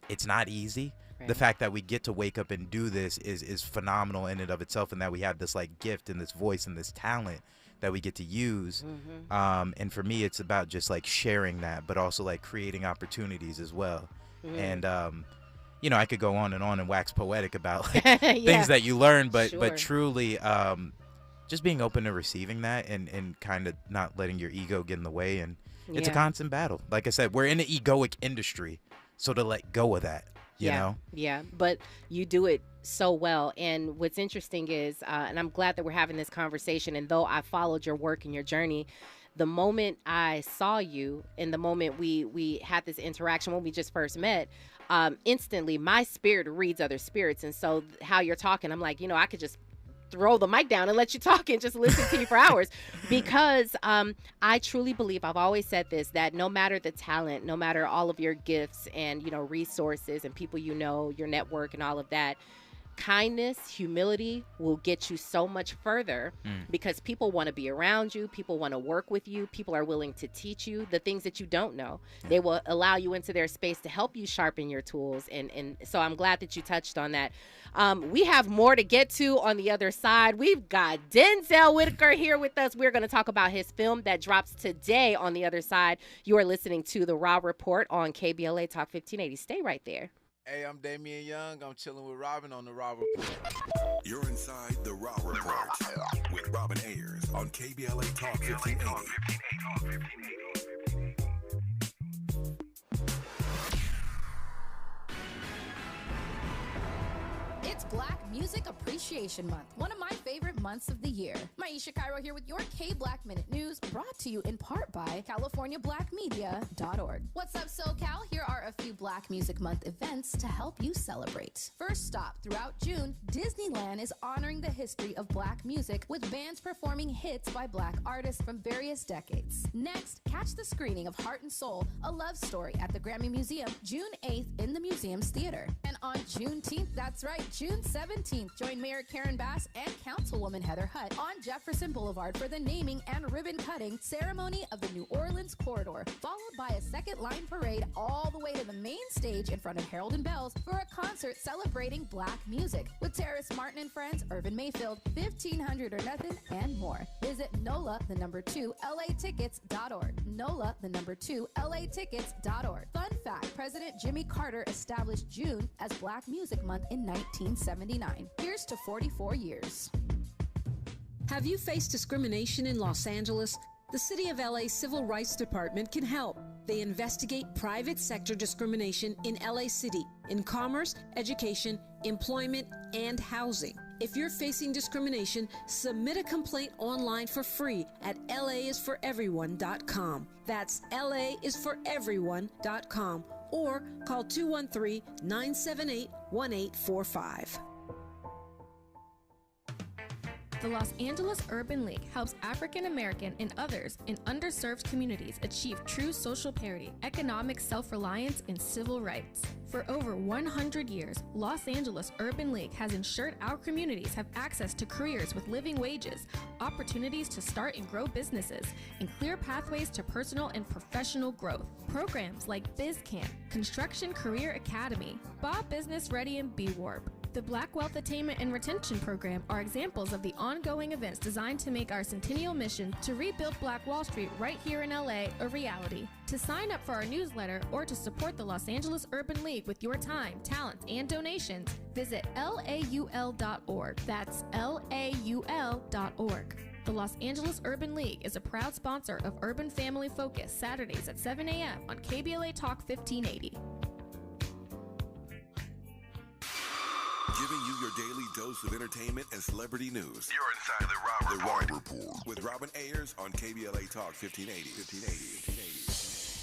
It's not easy. the fact that we get to wake up and do this is phenomenal in and of itself, and that we have this like gift and this voice and this talent that we get to use. And for me, it's about just like sharing that, but also like creating opportunities as well. And you know, I could go on and wax poetic about like, things that you learn, but truly just being open to receiving that and kind of not letting your ego get in the way. And it's a constant battle. Like I said, we're in an egoic industry, so to let go of that, you know? Yeah, but you do it so well. And what's interesting is, and I'm glad that we're having this conversation, and though I followed your work and your journey, the moment I saw you and the moment we had this interaction when we just first met, instantly my spirit reads other spirits. And so how you're talking, I'm like, you know, I could just throw the mic down and let you talk and just listen to you for hours, because I truly believe, I've always said this, that no matter the talent, no matter all of your gifts and, you know, resources and people, you know, your network and all of that, kindness, humility will get you so much further, because people want to be around you. People want to work with you. People are willing to teach you the things that you don't know. They will allow you into their space to help you sharpen your tools. And so I'm glad that you touched on that. We have more to get to on the other side. We've got Denzel Whitaker here with us. We're going to talk about his film that drops today on the other side. You are listening to The Raw Report on KBLA Talk 1580. Stay right there. Hey, I'm Damian Young. I'm chilling with Robin on The Raw Report. You're inside The Raw Report with Robin Ayers on KBLA Talk 1580. It's Black Music Appreciation Month, one of my favorite months of the year. Maisha Cairo here with your K-Black Minute News, brought to you in part by CaliforniaBlackMedia.org. What's up, SoCal? Here are a few Black Music Month events to help you celebrate. First stop, throughout June, Disneyland is honoring the history of Black music with bands performing hits by Black artists from various decades. Next, catch the screening of Heart and Soul, a love story at the Grammy Museum, June 8th in the museum's theater. And on Juneteenth, that's right, June 17th, join Mayor Karen Bass and Councilwoman Heather Hutt on Jefferson Boulevard for the naming and ribbon cutting ceremony of the New Orleans Corridor, followed by a second line parade all the way to the main stage in front of Harold and Bells for a concert celebrating Black music with Terrace Martin and Friends, Irvin Mayfield, 1500 or Nothing, and more. Visit NOLA2LAtickets.org. NOLA2LAtickets.org. Fun fact, President Jimmy Carter established June as Black Music Month in 1979. Here's to 44 years. Have you faced discrimination in Los Angeles? The City of LA Civil Rights Department can help. They investigate private sector discrimination in LA City in commerce, education, employment, and housing. If you're facing discrimination, submit a complaint online for free at laisforeveryone.com. That's laisforeveryone.com, or call 213-978-1845. The Los Angeles Urban League helps African American and others in underserved communities achieve true social parity, economic self-reliance, and civil rights. For over 100 years, Los Angeles Urban League has ensured our communities have access to careers with living wages, opportunities to start and grow businesses, and clear pathways to personal and professional growth. Programs like BizCamp, Construction Career Academy, Bob Business Ready, and B-Warp. The Black Wealth Attainment and Retention Program are examples of the ongoing events designed to make our centennial mission to rebuild Black Wall Street right here in LA a reality. To sign up for our newsletter or to support the Los Angeles Urban League with your time, talent, and donations, visit laul.org. That's laul.org. The Los Angeles Urban League is a proud sponsor of Urban Family Focus, Saturdays at 7 a.m. on KBLA Talk 1580. Giving you your daily dose of entertainment and celebrity news. You're inside The Raw Report with Robin Ayers on KBLA Talk 1580.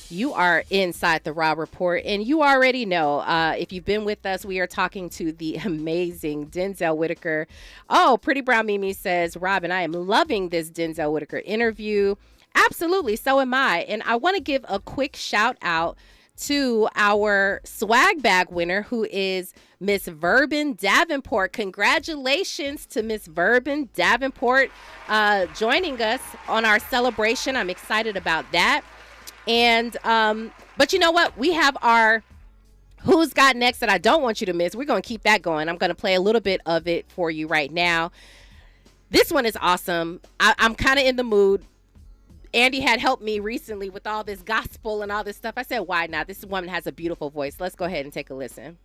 You are inside The Raw Report, and you already know, if you've been with us, we are talking to the amazing Denzel Whitaker. Oh, Pretty Brown Mimi says, Robin, I am loving this Denzel Whitaker interview. Absolutely, so am I. And I want to give a quick shout out to our swag bag winner, who is Miss Verbin Davenport. Congratulations to Miss Verbin Davenport joining us on our celebration. I'm excited about that. And but you know what? We have our Who's Got Next that I don't want you to miss? We're going to keep that going. I'm going to play a little bit of it for you right now. This one is awesome. I'm kind of in the mood. Andy had helped me recently with all this gospel and all this stuff. I said, why not? This woman has a beautiful voice. Let's go ahead and take a listen.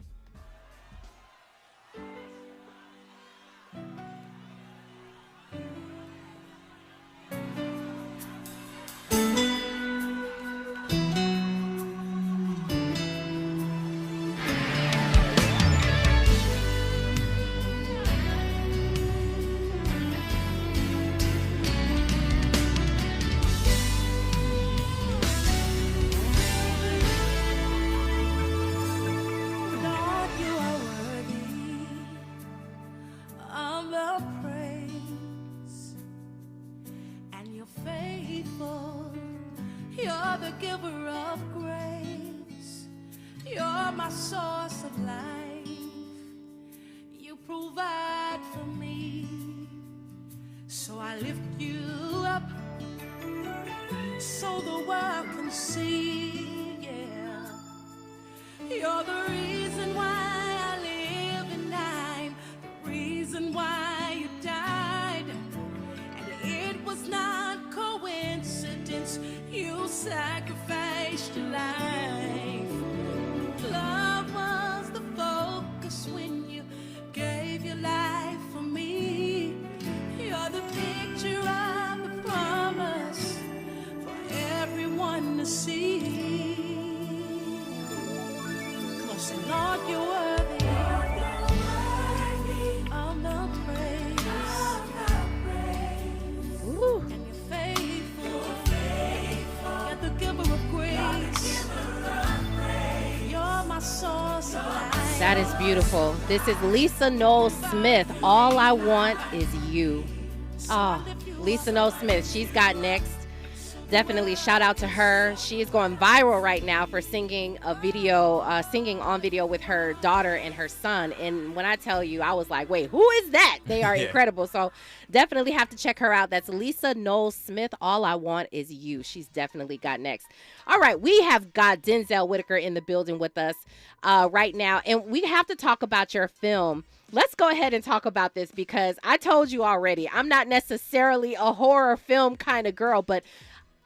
That is beautiful. This is Lisa Noel Smith. All I Want Is You. Oh, Lisa Noel Smith. She's got next. Definitely shout out to her. She is going viral right now for singing on video with her daughter and her son. And when I tell you, I was like, wait, who is that? They are incredible. So definitely have to check her out. That's Lisa Noel Smith. All I Want Is You. She's definitely got next. All right, we have got Denzel Whitaker in the building with us right now. And we have to talk about your film. Let's go ahead and talk about this because I told you already, I'm not necessarily a horror film kind of girl, but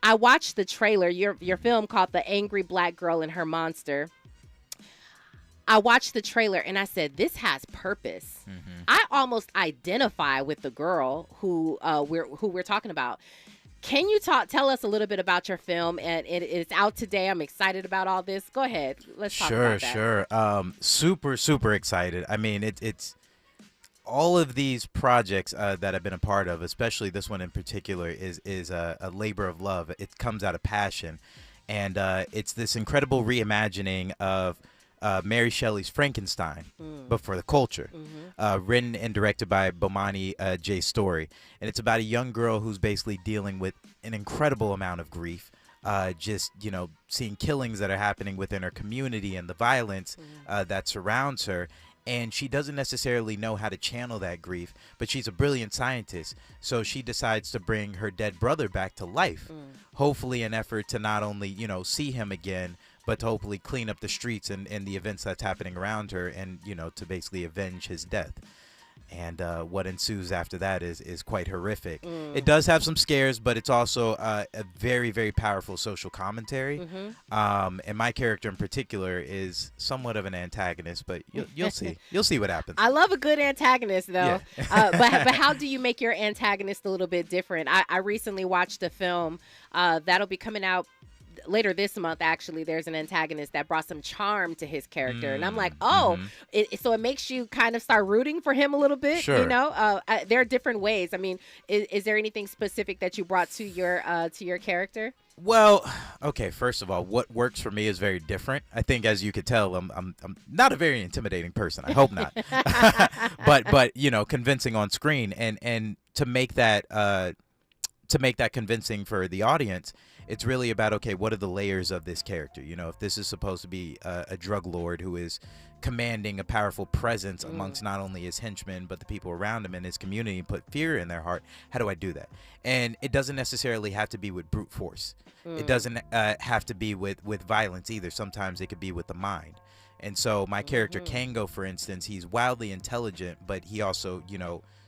I watched the trailer, your film called The Angry Black Girl and Her Monster. I watched the trailer and I said, this has purpose. Mm-hmm. I almost identify with the girl who we're talking about. Can you tell us a little bit about your film? And it's out today. I'm excited about all this. Go ahead. Let's talk about that. Sure. Super, super excited. I mean, it's all of these projects that I've been a part of, especially this one in particular, is a labor of love. It comes out of passion. And it's this incredible reimagining of Mary Shelley's Frankenstein, but for the culture, written and directed by Bomani J. Story. And it's about a young girl who's basically dealing with an incredible amount of grief, just, seeing killings that are happening within her community and the violence that surrounds her. And she doesn't necessarily know how to channel that grief, but she's a brilliant scientist. So she decides to bring her dead brother back to life, hopefully an effort to not only, see him again, but to hopefully clean up the streets and the events that's happening around her and, to basically avenge his death. And what ensues after that is quite horrific. It does have some scares, but it's also a very, very powerful social commentary. And my character in particular is somewhat of an antagonist, but you'll see. You'll see what happens. I love a good antagonist, though. Yeah. But how do you make your antagonist a little bit different? I recently watched a film that'll be coming out later this month. Actually, there's an antagonist that brought some charm to his character, and I'm like, so it makes you kind of start rooting for him a little bit. Sure. There are different ways. I mean, is there anything specific that you brought to your character? Well, okay. First of all, what works for me is very different. I think, as you could tell, I'm not a very intimidating person. I hope not. but convincing on screen, and to make that convincing for the audience, it's really about, okay, what are the layers of this character? If this is supposed to be a drug lord who is commanding a powerful presence amongst not only his henchmen, but the people around him and his community, and put fear in their heart, how do I do that? And it doesn't necessarily have to be with brute force. It doesn't have to be with violence either. Sometimes it could be with the mind. And so my character Kango, for instance, he's wildly intelligent, but he also,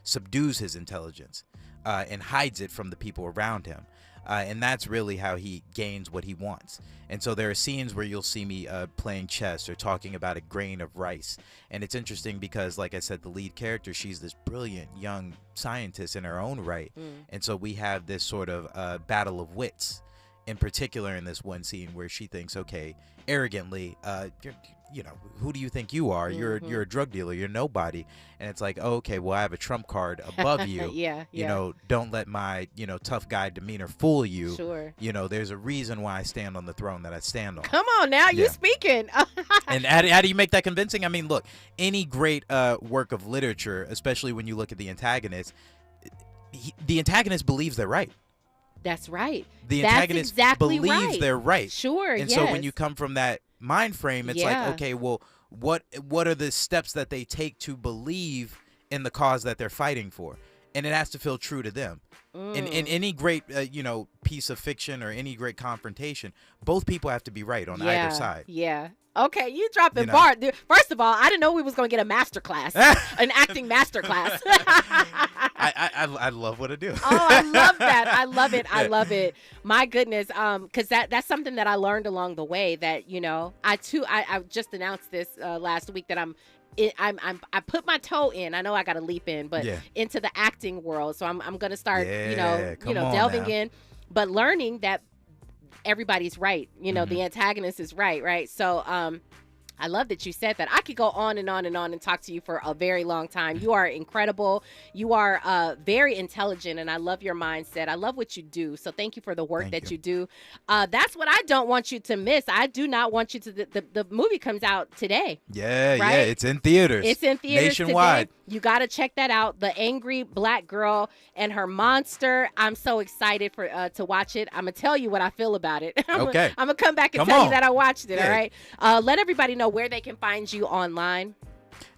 subdues his intelligence and hides it from the people around him. And that's really how he gains what he wants. And so there are scenes where you'll see me playing chess or talking about a grain of rice. And it's interesting because, like I said, the lead character, she's this brilliant young scientist in her own right. And so we have this sort of battle of wits, in particular in this one scene where she thinks, okay, arrogantly, who do you think you are? You're a drug dealer. You're nobody. And it's like, oh, okay, well, I have a trump card above you. Don't let my, tough guy demeanor fool you. Sure. There's a reason why I stand on the throne that I stand on. Come on now, you speaking. And how do you make that convincing? I mean, look, any great work of literature, especially when you look at the antagonist, the antagonist believes they're right. That's right. The That's antagonist exactly believes right. they're right. Sure, And so when you come from that mind frame, it's like, okay, well, what are the steps that they take to believe in the cause that they're fighting for? And it has to feel true to them. In any great, piece of fiction or any great confrontation, both people have to be right on either side. Yeah. Okay, you dropping bars. First of all, I didn't know we was going to get a master class, an acting master class. I love what I do. Oh, I love that. I love it. I love it. My goodness, because that's something that I learned along the way. That I just announced this last week that I put my toe in. I know I got to leap in, but into the acting world. So I'm going to start, delving in, but learning that everybody's right. The antagonist is right. So I love that you said that. I could go on and on and on and talk to you for a very long time. You are incredible. You are very intelligent, and I love your mindset. I love what you do. So thank you for the work that you do. That's what I don't want you to miss. I do not want you to. The movie comes out today. Yeah. It's in theaters. It's in theaters nationwide. Today. You got to check that out. The Angry Black Girl and Her Monster. I'm so excited to watch it. I'm going to tell you what I feel about it. I'm going to come back and tell you that I watched it, all right? Let everybody know where they can find you online.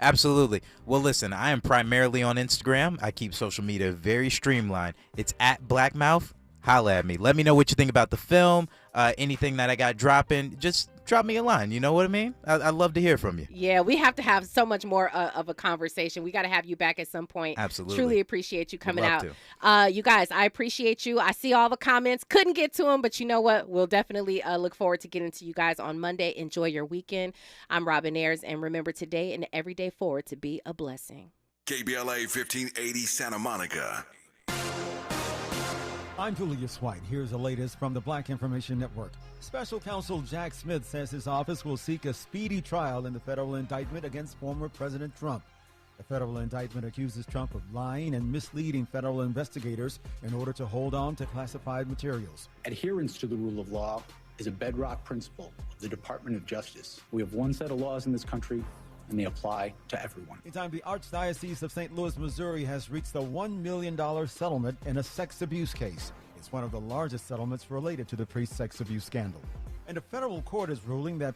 Absolutely. Well, listen, I am primarily on Instagram. I keep social media very streamlined. It's at Blackmouth. Holla at me. Let me know what you think about the film. Anything that I got dropping, just drop me a line. You know what I mean? I'd love to hear from you. Yeah, we have to have so much more of a conversation. We got to have you back at some point. Absolutely. Truly appreciate you coming out. To. You guys, I appreciate you. I see all the comments. Couldn't get to them, but you know what? We'll definitely look forward to getting to you guys on Monday. Enjoy your weekend. I'm Robin Ayers, and remember today and every day forward to be a blessing. KBLA 1580 Santa Monica. I'm Julius White. Here's the latest from the Black Information Network. Special Counsel Jack Smith says his office will seek a speedy trial in the federal indictment against former President Trump. The federal indictment accuses Trump of lying and misleading federal investigators in order to hold on to classified materials. Adherence to the rule of law is a bedrock principle of the Department of Justice. We have one set of laws in this country, and they apply to everyone. Meantime, the Archdiocese of St. Louis, Missouri has reached a $1 million settlement in a sex abuse case. It's one of the largest settlements related to the priest sex abuse scandal. And a federal court is ruling that